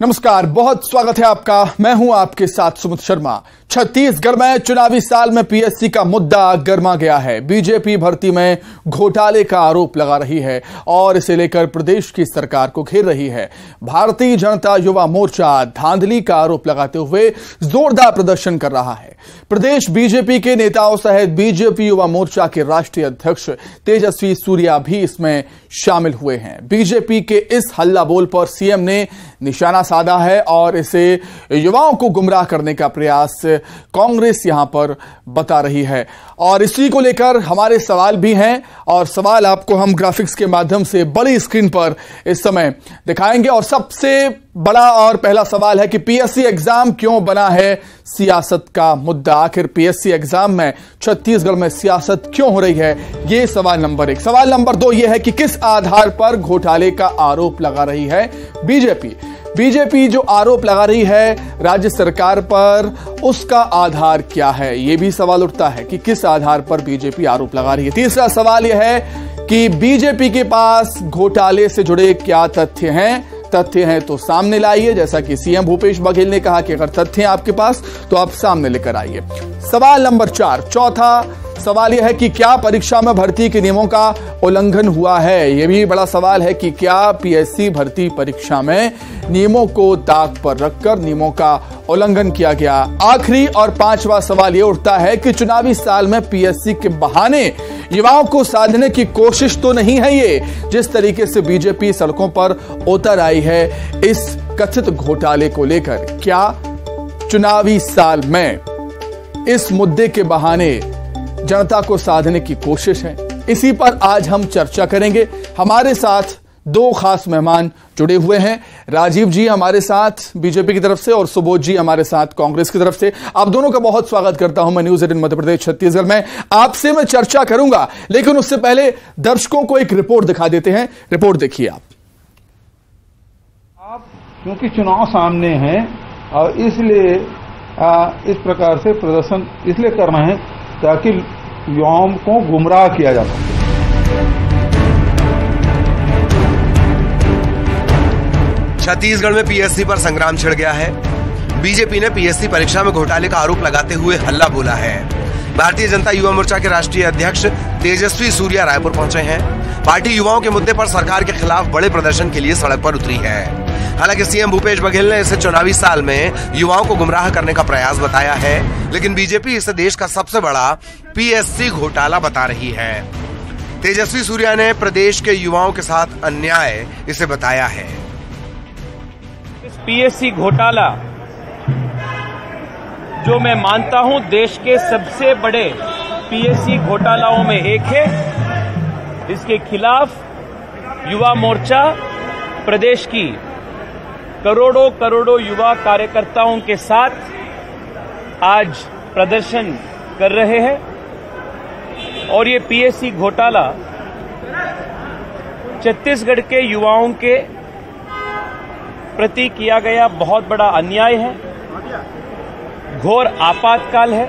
नमस्कार, बहुत स्वागत है आपका। मैं हूं आपके साथ सुमित शर्मा। छत्तीसगढ़ में चुनावी साल में पीएससी का मुद्दा गर्मा गया है। बीजेपी भर्ती में घोटाले का आरोप लगा रही है और इसे लेकर प्रदेश की सरकार को घेर रही है। भारतीय जनता युवा मोर्चा धांधली का आरोप लगाते हुए जोरदार प्रदर्शन कर रहा है। प्रदेश बीजेपी के नेताओं सहित बीजेपी युवा मोर्चा के राष्ट्रीय अध्यक्ष तेजस्वी सूर्या भी इसमें शामिल हुए हैं। बीजेपी के इस हल्ला बोल पर सीएम ने निशाना साधा है और इसे युवाओं को गुमराह करने का प्रयास कांग्रेस यहां पर बता रही है। और इसी को लेकर हमारे सवाल भी हैं और सवाल आपको हम ग्राफिक्स के माध्यम से बड़ी स्क्रीन पर इस समय दिखाएंगे। और सबसे बड़ा और पहला सवाल है कि पीएससी एग्जाम क्यों बना है सियासत का मुद्दा। आखिर पीएससी एग्जाम में छत्तीसगढ़ में सियासत क्यों हो रही है, यह सवाल नंबर 1। सवाल नंबर 2 यह है कि किस आधार पर घोटाले का आरोप लगा रही है बीजेपी जो आरोप लगा रही है राज्य सरकार पर, उसका आधार क्या है, यह भी सवाल उठता है कि किस आधार पर बीजेपी आरोप लगा रही है। तीसरा सवाल यह है कि बीजेपी के पास घोटाले से जुड़े क्या तथ्य हैं तो सामने लाइए। जैसा कि सीएम भूपेश बघेल ने कहा कि अगर तथ्य हैं आपके पास तो आप सामने लेकर आइए। सवाल नंबर 4, चौथा सवाल यह है कि क्या परीक्षा में भर्ती के नियमों का उल्लंघन हुआ है। यह भी बड़ा सवाल है कि क्या पीएससी भर्ती परीक्षा में नियमों को ताक पर रखकर नियमों का उल्लंघन किया गया। आखिरी और पांचवा सवाल यह उठता है कि चुनावी साल में पीएससी के बहाने युवाओं को साधने की कोशिश तो नहीं है ये। जिस तरीके से बीजेपी सड़कों पर उतर आई है इस कथित घोटाले को लेकर, क्या चुनावी साल में इस मुद्दे के बहाने जनता को साधने की कोशिश है, इसी पर आज हम चर्चा करेंगे। हमारे साथ दो खास मेहमान जुड़े हुए हैं। राजीव जी हमारे साथ बीजेपी की तरफ से और सुबोध जी हमारे साथ कांग्रेस की तरफ से। आप दोनों का बहुत स्वागत करता हूं मैं न्यूज 18 मध्य प्रदेश छत्तीसगढ़ में। आपसे मैं चर्चा करूंगा, लेकिन उससे पहले दर्शकों को एक रिपोर्ट दिखा देते हैं। रिपोर्ट देखिए आप। क्योंकि चुनाव सामने है और इसलिए इस प्रकार से प्रदर्शन इसलिए कर रहे हैं ताकि युवाओं को गुमराह किया जा सके। छत्तीसगढ़ में पीएससी पर संग्राम छिड़ गया है। बीजेपी ने पीएससी परीक्षा में घोटाले का आरोप लगाते हुए हल्ला बोला है। भारतीय जनता युवा मोर्चा के राष्ट्रीय अध्यक्ष तेजस्वी सूर्या रायपुर पहुंचे हैं। पार्टी युवाओं के मुद्दे पर सरकार के खिलाफ बड़े प्रदर्शन के लिए सड़क पर उतरी है। हालांकि सीएम भूपेश बघेल ने इसे चुनावी साल में युवाओं को गुमराह करने का प्रयास बताया है, लेकिन बीजेपी इसे देश का सबसे बड़ा पीएससी घोटाला बता रही है। तेजस्वी सूर्या ने प्रदेश के युवाओं के साथ अन्याय इसे बताया है। इस पीएससी घोटाला जो मैं मानता हूं देश के सबसे बड़े पीएससी घोटालाओं में एक है, इसके खिलाफ युवा मोर्चा प्रदेश की करोड़ों युवा कार्यकर्ताओं के साथ आज प्रदर्शन कर रहे हैं। और ये पीएससी घोटाला छत्तीसगढ़ के युवाओं के प्रति किया गया बहुत बड़ा अन्याय है, घोर आपातकाल है।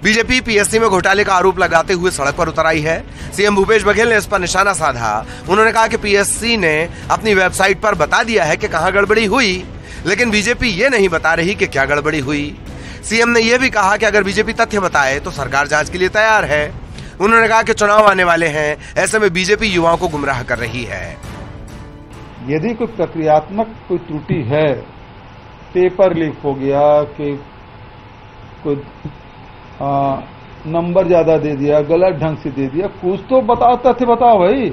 बीजेपी पीएससी में घोटाले का आरोप लगाते हुए सड़क पर उतर आई है। सीएम भूपेश बघेल ने इस पर निशाना साधा। उन्होंने कहा कि पीएससी ने अपनी वेबसाइट पर बता दिया है कि कहां गड़बड़ी हुई, लेकिन बीजेपी ये नहीं बता रही कि क्या गड़बड़ी हुई। सीएम ने यह भी कहा कि अगर बीजेपी तथ्य बताए तो सरकार जांच के लिए तैयार है। उन्होंने कहा कि चुनाव आने वाले हैं, ऐसे में बीजेपी युवाओं को गुमराह कर रही है। यदि कोई प्रक्रियात्मक कोई त्रुटि है, पेपर लीक हो गया कि कोई नंबर ज्यादा दे दिया, गलत ढंग से दे दिया, कुछ तो बताओ, तथ्य बताओ भाई।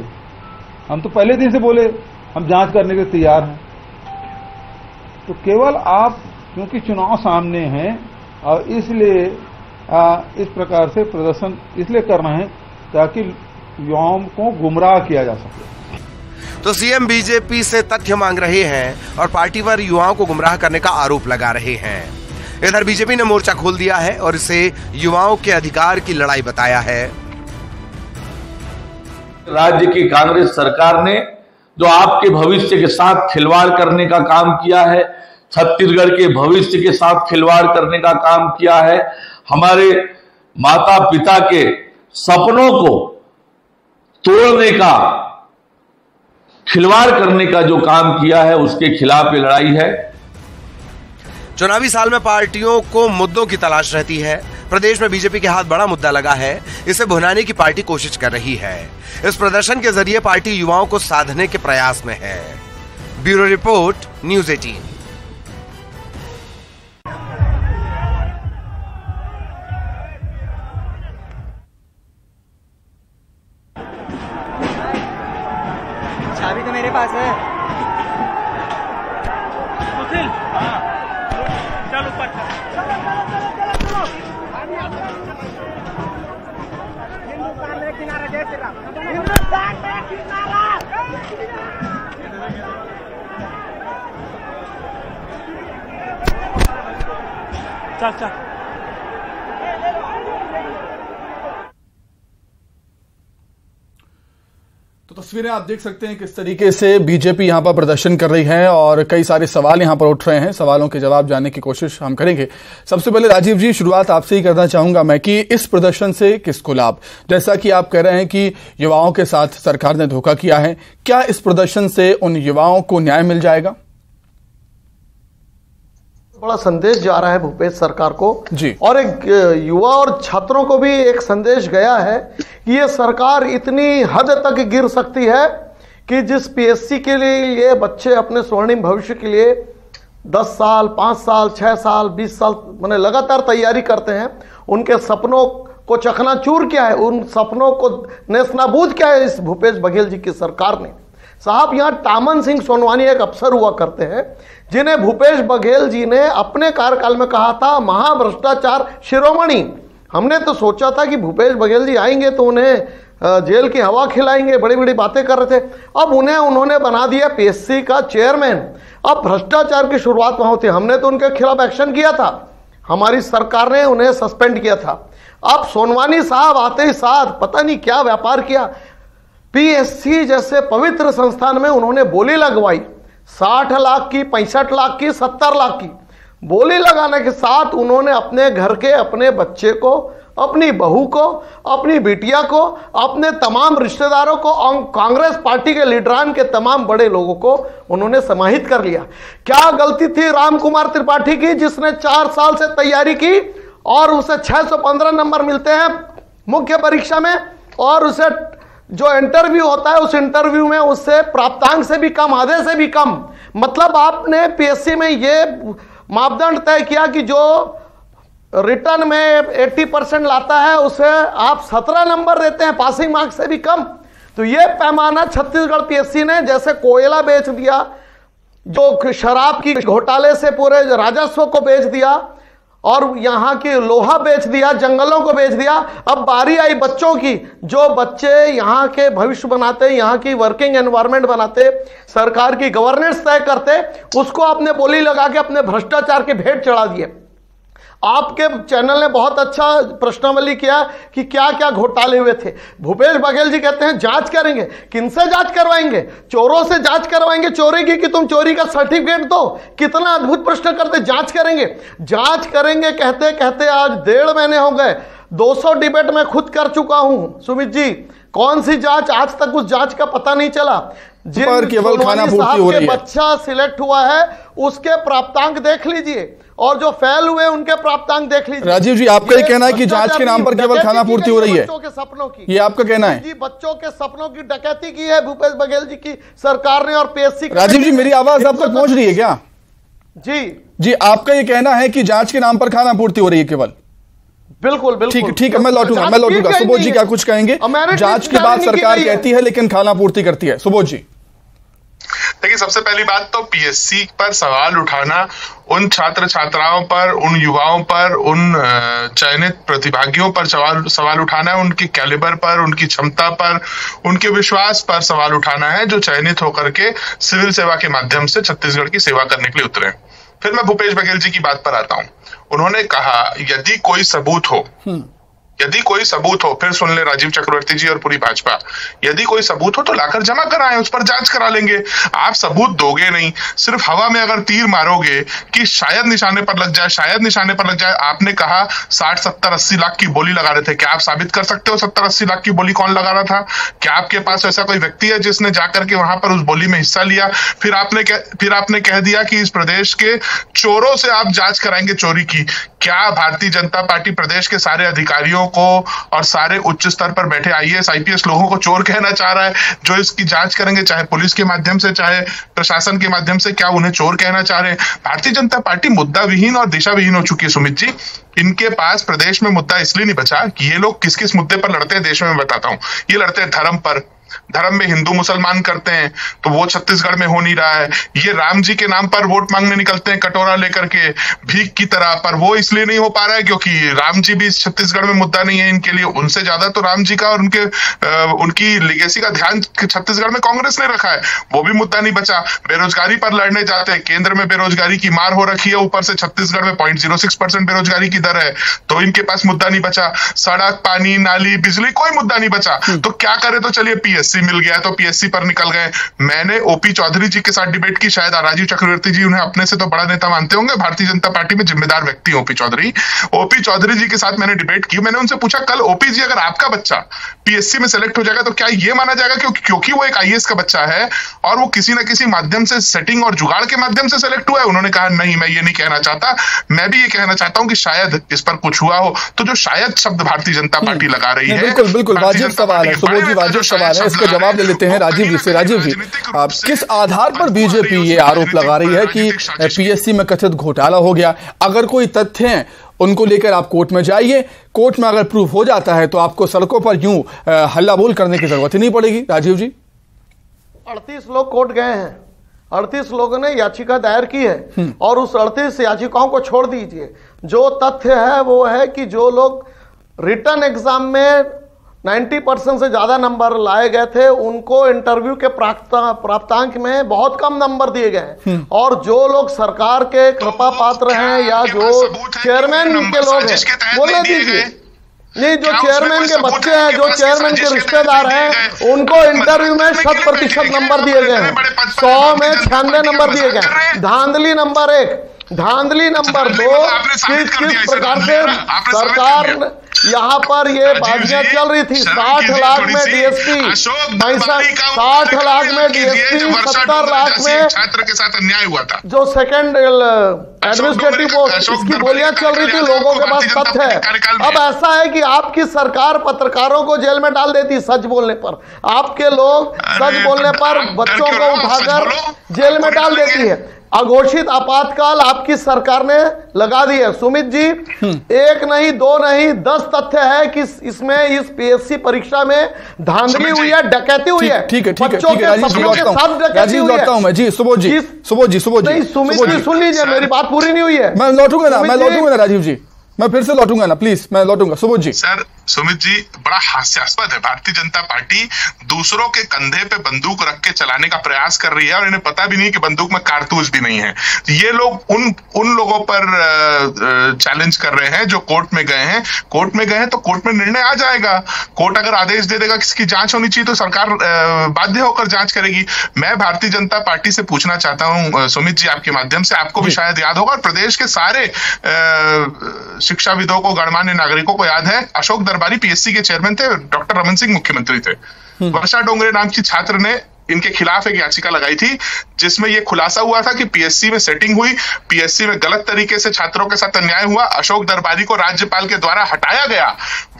हम तो पहले दिन से बोले हम जांच करने के तैयार हैं। तो केवल आप क्योंकि चुनाव सामने है और इसलिए इस प्रकार से प्रदर्शन इसलिए कर रहे हैं ताकि युवाओं को गुमराह किया जा सके। तो सीएम बीजेपी से तथ्य मांग रहे हैं और पार्टी पर युवाओं को गुमराह करने का आरोप लगा रहे हैं। इधर बीजेपी ने मोर्चा खोल दिया है और इसे युवाओं के अधिकार की लड़ाई बताया है। राज्य की कांग्रेस सरकार ने जो आपके भविष्य के साथ खिलवाड़ करने का काम किया है, छत्तीसगढ़ के भविष्य के साथ खिलवाड़ करने का काम किया है, हमारे माता पिता के सपनों को तोड़ने का खिलवाड़ करने का जो काम किया है उसके खिलाफ ये लड़ाई है। चुनावी साल में पार्टियों को मुद्दों की तलाश रहती है। प्रदेश में बीजेपी के हाथ बड़ा मुद्दा लगा है, इसे भुनाने की पार्टी कोशिश कर रही है। इस प्रदर्शन के जरिए पार्टी युवाओं को साधने के प्रयास में है। Bureau report, news 18। चाबी तो मेरे पास है। सुशील, चल ऊपर हिंदुस्तान में किनारा, जय श्री राम। हिंदुस्तान में किनारा। चल चल। तो तस्वीरें आप देख सकते हैं किस तरीके से बीजेपी यहां पर प्रदर्शन कर रही है और कई सारे सवाल यहां पर उठ रहे हैं। सवालों के जवाब जानने की कोशिश हम करेंगे। सबसे पहले राजीव जी, शुरुआत आपसे ही करना चाहूंगा मैं कि इस प्रदर्शन से किसको लाभ? जैसा कि आप कह रहे हैं कि युवाओं के साथ सरकार ने धोखा किया है, क्या इस प्रदर्शन से उन युवाओं को न्याय मिल जाएगा? बड़ा संदेश जा रहा है भूपेश सरकार को जी। और एक युवा और छात्रों को भी एक संदेश गया है कि ये सरकार इतनी हद तक गिर सकती है कि जिस पीएससी के लिए ये बच्चे अपने स्वर्णिम भविष्य के लिए 10 साल, 5 साल, 6 साल, 20 साल मैंने लगातार तैयारी करते हैं, उनके सपनों को चकनाचूर किया है, उन सपनों को नेस्तनाबूद किया है इस भूपेश बघेल जी की सरकार ने। साहब, यहाँ टामन सिंह सोनवानी एक अफसर हुआ करते हैं जिन्हें भूपेश बघेल जी ने अपने कार्यकाल में कहा था महाभ्रष्टाचार शिरोमणि। हमने तो सोचा था कि भूपेश बघेल जी आएंगे तो उन्हें जेल की हवा खिलाएंगे, बड़ी बड़ी बातें कर रहे थे। अब उन्होंने बना दिया पीएससी का चेयरमैन। अब भ्रष्टाचार की शुरुआत वहां होती है। हमने तो उनके खिलाफ एक्शन किया था, हमारी सरकार ने उन्हें सस्पेंड किया था। अब सोनवानी साहब आते ही साथ पता नहीं क्या व्यापार किया, पीएससी जैसे पवित्र संस्थान में उन्होंने बोली लगवाई 60 लाख की, 65 लाख की, 70 लाख की। बोली लगाने के साथ उन्होंने अपने घर के अपने बच्चे को, अपनी बहू को, अपनी बिटिया को, अपने तमाम रिश्तेदारों को और कांग्रेस पार्टी के लीडरान के तमाम बड़े लोगों को उन्होंने समाहित कर लिया। क्या गलती थी राम कुमार त्रिपाठी की, जिसने 4 साल से तैयारी की और उसे 615 नंबर मिलते हैं मुख्य परीक्षा में, और उसे जो इंटरव्यू होता है उस इंटरव्यू में उससे प्राप्तांक से भी कम, आधे से भी कम। मतलब आपने पीएससी में ये मापदंड तय किया कि जो रिटर्न में 80% लाता है उसे आप 17 नंबर देते हैं, पासिंग मार्क्स से भी कम। तो ये पैमाना छत्तीसगढ़ पीएससी ने जैसे कोयला बेच दिया, जो शराब की घोटाले से पूरे राजस्व को बेच दिया और यहां की लोहा बेच दिया, जंगलों को बेच दिया। अब बारी आई बच्चों की, जो बच्चे यहां के भविष्य बनाते, यहां की वर्किंग एनवायरनमेंट बनाते, सरकार की गवर्नेंस तय करते, उसको आपने बोली लगा के अपने भ्रष्टाचार के भेंट चढ़ा दिए। आपके चैनल ने बहुत अच्छा प्रश्नावली किया कि क्या क्या घोटाले हुए थे। भूपेश बघेल जी कहते हैं जांच करेंगे। किनसे जांच करवाएंगे? चोरों से जांच करवाएंगे चोरी की, कि तुम चोरी का सर्टिफिकेट दो। कितना अद्भुत प्रश्न करते, जांच करेंगे। जांच करेंगे कहते कहते आज 1.5 महीने हो गए। 200 डिबेट में खुद कर चुका हूं सुमित जी। कौन सी जांच? आज तक उस जांच का पता नहीं चला। पर केवल खाना पूर्ति हो रही है। बच्चा सिलेक्ट हुआ है उसके प्राप्तांक देख लीजिए और जो फेल हुए उनके प्राप्तांक देख लीजिए। राजीव जी, आपका ये कहना है कि जांच के नाम पर केवल खाना पूर्ति हो रही है? बच्चों के सपनों की, ये आपका कहना है? जी, बच्चों के सपनों की डकैती की है भूपेश बघेल जी की सरकार ने और पीएससी। राजीव जी, मेरी आवाज आप तक पहुंच रही है क्या? जी, आपका ये कहना है कि जांच के नाम पर खाना पूर्ति हो रही है केवल? बिल्कुल बिल्कुल। ठीक है, मैं लौटूंगा। सुबोध जी क्या कुछ कहेंगे? जांच के बाद सरकार कहती है लेकिन खाना पूर्ति करती है। सुबोध जी। देखिए, सबसे पहली बात तो पीएससी पर सवाल उठाना, उन छात्र छात्राओं पर, उन युवाओं पर, उन चयनित प्रतिभागियों पर सवाल उठाना है, उनकी कैलिबर पर, उनकी क्षमता पर, उनके विश्वास पर सवाल उठाना है, जो चयनित होकर के सिविल सेवा के माध्यम से छत्तीसगढ़ की सेवा करने के लिए उतरे। फिर मैं भूपेश बघेल जी की बात पर आता हूं। उन्होंने कहा यदि कोई सबूत हो यदि कोई सबूत हो, फिर सुन ले राजीव चक्रवर्ती जी और पूरी भाजपा, यदि कोई सबूत हो तो लाकर जमा कराएं, उस पर जांच करा लेंगे। आप सबूत दोगे नहीं, सिर्फ हवा में अगर तीर मारोगे कि शायद निशाने पर लग जाए, शायद निशाने पर लग जाए। आपने कहा 60, 70, 80 लाख की बोली लगा रहे थे, क्या आप साबित कर सकते हो 70, 80 लाख की बोली कौन लगा रहा था? क्या आपके पास ऐसा कोई व्यक्ति है जिसने जाकर के वहां पर उस बोली में हिस्सा लिया? फिर आपने कह दिया कि इस प्रदेश के चोरों से आप जांच कराएंगे चोरी की। क्या भारतीय जनता पार्टी प्रदेश के सारे अधिकारियों को और सारे उच्च स्तर पर बैठे आईएएस, आईपीएस लोगों को चोर कहना चाह रहा है जो इसकी जांच करेंगे, चाहे पुलिस के माध्यम से, चाहे प्रशासन के माध्यम से? क्या उन्हें चोर कहना चाह रहे हैं? भारतीय जनता पार्टी मुद्दा विहीन और दिशा विहीन हो चुकी है सुमित जी। इनके पास प्रदेश में मुद्दा इसलिए नहीं बचा कि ये लोग किस किस मुद्दे पर लड़ते हैं देश में, मैं बताता हूं। ये लड़ते हैं धर्म पर, धर्म में हिंदू मुसलमान करते हैं, तो वो छत्तीसगढ़ में हो नहीं रहा है। ये राम जी के नाम पर वोट मांगने निकलते हैं कटोरा लेकर के भीख की तरह, पर वो इसलिए नहीं हो पा रहा है क्योंकि राम जी भी छत्तीसगढ़ में मुद्दा नहीं है इनके लिए। उनसे ज्यादा तो राम जी का और उनकी लिगेसी का ध्यान छत्तीसगढ़ में कांग्रेस ने रखा है, वो भी मुद्दा नहीं बचा। बेरोजगारी पर लड़ने जाते हैं, केंद्र में बेरोजगारी की मार हो रखी है, ऊपर से छत्तीसगढ़ में 0.06% बेरोजगारी की दर है, तो इनके पास मुद्दा नहीं बचा। सड़क, पानी, नाली, बिजली, कोई मुद्दा नहीं बचा। तो क्या करे? तो चलिए पीएससी मिल गया तो पीएससी पर निकल गए। मैंने ओपी चौधरी जी के साथ डिबेट की, शायद राजीव चक्रवर्ती जी उन्हें अपने से तो बड़ा नेता मानते होंगे, भारतीय जनता पार्टी में जिम्मेदार व्यक्ति ओपी चौधरी जी के साथ मैंने डिबेट की। मैंने उनसे पूछा, कल ओपी जी अगर आपका बच्चा पीएससी में सेलेक्ट हो जाएगा तो क्या ये माना जाएगा क्योंकि वो एक आईएएस का बच्चा है और वो किसी ना किसी माध्यम से, सेटिंग और जुगाड़ के माध्यम से सेलेक्ट हुआ है? उन्होंने कहा नहीं, मैं ये नहीं कहना चाहता, मैं भी ये कहना चाहता हूं कि शायद इस पर कुछ हुआ हो। तो जो शायद शब्द भारतीय जनता पार्टी लगा रही है, बिल्कुल बिल्कुल वाजिब सवाल है सुबोध जी, वाजिब सवाल है, इसका जवाब ले लेते हैं राजीव जी से। राजीव जी, किस आधार पर बीजेपी ये आरोप लगा रही है कि पीएससी में कथित घोटाला हो गया? अगर कोई तथ्य हैं उनको लेकर आप कोर्ट में जाइए, कोर्ट में अगर प्रूफ हो जाता है तो आपको सड़कों पर यूं हल्ला बोल करने की जरूरत ही नहीं पड़ेगी। राजीव जी, 38 लोग कोर्ट गए हैं, 38 लोगों ने याचिका दायर की है और उस 38 याचिकाओं को छोड़ दीजिए। जो तथ्य है वो है कि जो लोग रिटर्न एग्जाम में 90% से ज्यादा नंबर लाए गए थे उनको इंटरव्यू के प्राप्तांक में बहुत कम नंबर दिए गए, और जो लोग सरकार के कृपा पात्र हैं या जो चेयरमैन के लोग हैं, बोलने दीजिए। नहीं, जो चेयरमैन के बच्चे हैं, जो चेयरमैन के रिश्तेदार हैं, उनको इंटरव्यू में 100% नंबर दिए गए हैं, 100 में 96 नंबर दिए गए। धांधली नंबर 1, धांधली नंबर 2, किस प्रकार से सरकार यहाँ पर ये बाजियां चल रही थी। 60 लाख में डीएसपी, 60 लाख में डीएसपी, 70 लाख में छात्र के साथ अन्याय हुआ था, जो सेकंड एडमिनिस्ट्रेटिव पोस्ट, इसकी गोलियां चल रही थी। लोगों के पास तथ्य है। अब ऐसा है कि आपकी सरकार पत्रकारों को जेल में डाल देती सच बोलने पर, आपके लोग सच बोलने पर बच्चों को उठाकर जेल में डाल देती है। अघोषित आपातकाल आपकी सरकार ने लगा दी है। सुमित जी, 1 नहीं 2 नहीं 10 तथ्य है कि इसमें इस पीएससी परीक्षा में धांधली हुई है, डकैती हुई है। ठीक है बच्चों के सपनों के साथ डकैती हुई है। मैं जी सुबोध जी नहीं, सुमित जी सुन लीजिए, मेरी बात पूरी नहीं हुई है। मैं लौटूंगा ना राजीव जी, मैं फिर से लौटूंगा ना, प्लीज मैं लौटूंगा। सुबोध जी। सर, सुमित जी, बड़ा हास्यास्पद है। भारतीय जनता पार्टी दूसरों के कंधे पे बंदूक रख के चलाने का प्रयास कर रही है और इन्हें पता भी नहीं कि बंदूक में कारतूस भी नहीं है। ये लोग उन लोगों पर चैलेंज कर रहे हैं जो कोर्ट में गए हैं। कोर्ट में गए हैं तो कोर्ट में निर्णय आ जाएगा। कोर्ट अगर आदेश दे देगा किसकी जांच होनी चाहिए तो सरकार बाध्य होकर जांच करेगी। मैं भारतीय जनता पार्टी से पूछना चाहता हूं सुमित जी, आपके माध्यम से, आपको भी शायद याद होगा और प्रदेश के सारे शिक्षाविदों को, गणमान्य नागरिकों को याद है, अशोक दरबारी पीएससी के चेयरमैन थे, डॉक्टर रमन सिंह मुख्यमंत्री थे। वर्षा डोंगरे नाम की छात्र ने इनके खिलाफ एक याचिका लगाई थी जिसमें यह खुलासा हुआ था कि पीएससी में सेटिंग हुई, पीएससी में गलत तरीके से छात्रों के साथ अन्याय हुआ, अशोक दरबारी को राज्यपाल के द्वारा हटाया गया।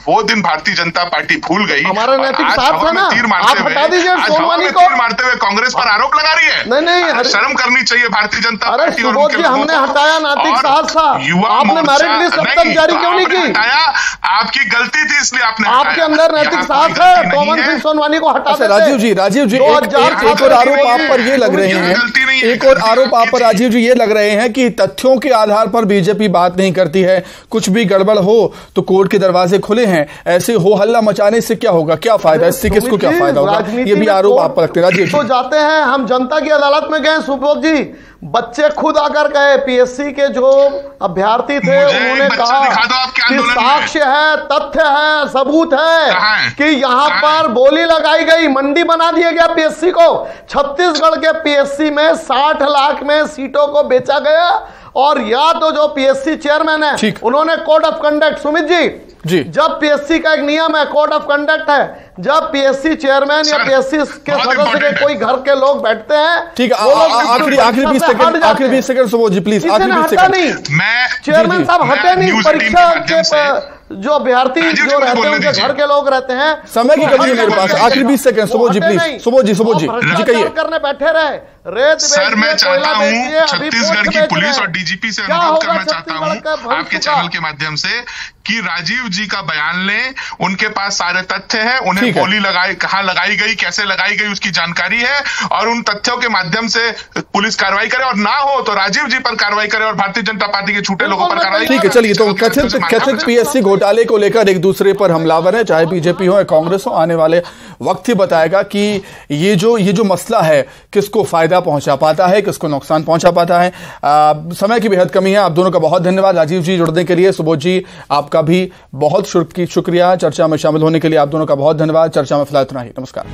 वो दिन भारतीय जनता पार्टी भूल गई। हमारा नैतिक साथ है ना, आप हटा दीजिए सोनवानी को। तीर मारते हुए कांग्रेस पर आरोप लगा रही है। नहीं, शर्म करनी चाहिए भारतीय जनता अरे पार्टी। सुबोध जी, हमने हटाया नैतिक साथ था, आपने मेरिट लिस्ट अब तक जारी क्यों नहीं की? आपकी गलती थी इसलिए आपने, आपके अंदर नैतिक साथ है, पवन सिंह सोनवानी को हटा देते। राजीव जी एक और आरोप आप पर ये लग रहे हैं, एक और आरोप आप पर राजीव जी ये लग रहे हैं कि तथ्यों के आधार पर बीजेपी बात नहीं करती है, कुछ भी गड़बड़ हो तो कोर्ट के दरवाजे खुले हैं। हैं, ऐसे हो हल्ला मचाने से क्या होगा, क्या फायदा, इससे किसको क्या फायदा होगा, ये भी आरोप आप पर लगते हैं। राजीव तो जाते हैं, हम जनता की अदालत में गए सुबोध जी, बच्चे खुद आकर कहे, पीएससी के जो अभ्यर्थी थे उन्होंने कहा कि साक्ष्य है, तथ्य है, सबूत है कि यहां पर बोली लगाई गई, मंडी बना दिया गया पीएससी को। छत्तीसगढ़ के पीएससी में 60 लाख में सीटों को बेचा गया। और या तो जो पीएससी चेयरमैन है उन्होंने code of conduct, Sumit ji, जब पीएससी का एक नियम है, कोड ऑफ कंडक्ट है, जब पीएससी चेयरमैन या पीएससी के सदस्य के कोई घर के लोग बैठते हैं, ठीक है, आखिरी 20 सेकंड सुबोध जी प्लीज, आखिरी 20 सेकंड। चेयरमैन साहब हटे नहीं, परीक्षा के जो अभ्यर्थी जो रहते हैं उनके घर के लोग रहते हैं, समय की कमी है मेरे पास, आखिरी 20 सेकंड सुबोध जी प्लीज, सुबोध जी कहिए। करने बैठे रहे, रेत सर मैं चाहता हूं छत्तीसगढ़ की पुलिस और डीजीपी से अनुरोध करना चाहता हूं आपके चैनल के माध्यम से कि राजीव जी का बयान लें, उनके पास सारे तथ्य हैं, उन्हें गोली लगाई कहां लगाई गई, कैसे लगाई गई उसकी जानकारी है, और उन तथ्यों के माध्यम से पुलिस कार्रवाई करे, और ना हो तो राजीव जी पर कार्रवाई करे और भारतीय जनता पार्टी के छूटे लोगों पर कार्रवाई। ठीक है, चलिए, तो कथित पीएससी घोटाले को लेकर एक दूसरे पर हमलावर है, चाहे बीजेपी हो या कांग्रेस हो, आने वाले वक्त ही बताएगा कि ये जो मसला है किसको फायदा पहुंचा पाता है, किसको नुकसान पहुंचा पाता है। समय की बेहद कमी है। आप दोनों का बहुत धन्यवाद राजीव जी जुड़ने के लिए, सुबोध जी आपका भी बहुत शुक्रिया, चर्चा में शामिल होने के लिए आप दोनों का बहुत धन्यवाद। चर्चा में फिलहाल इतना ही, नमस्कार।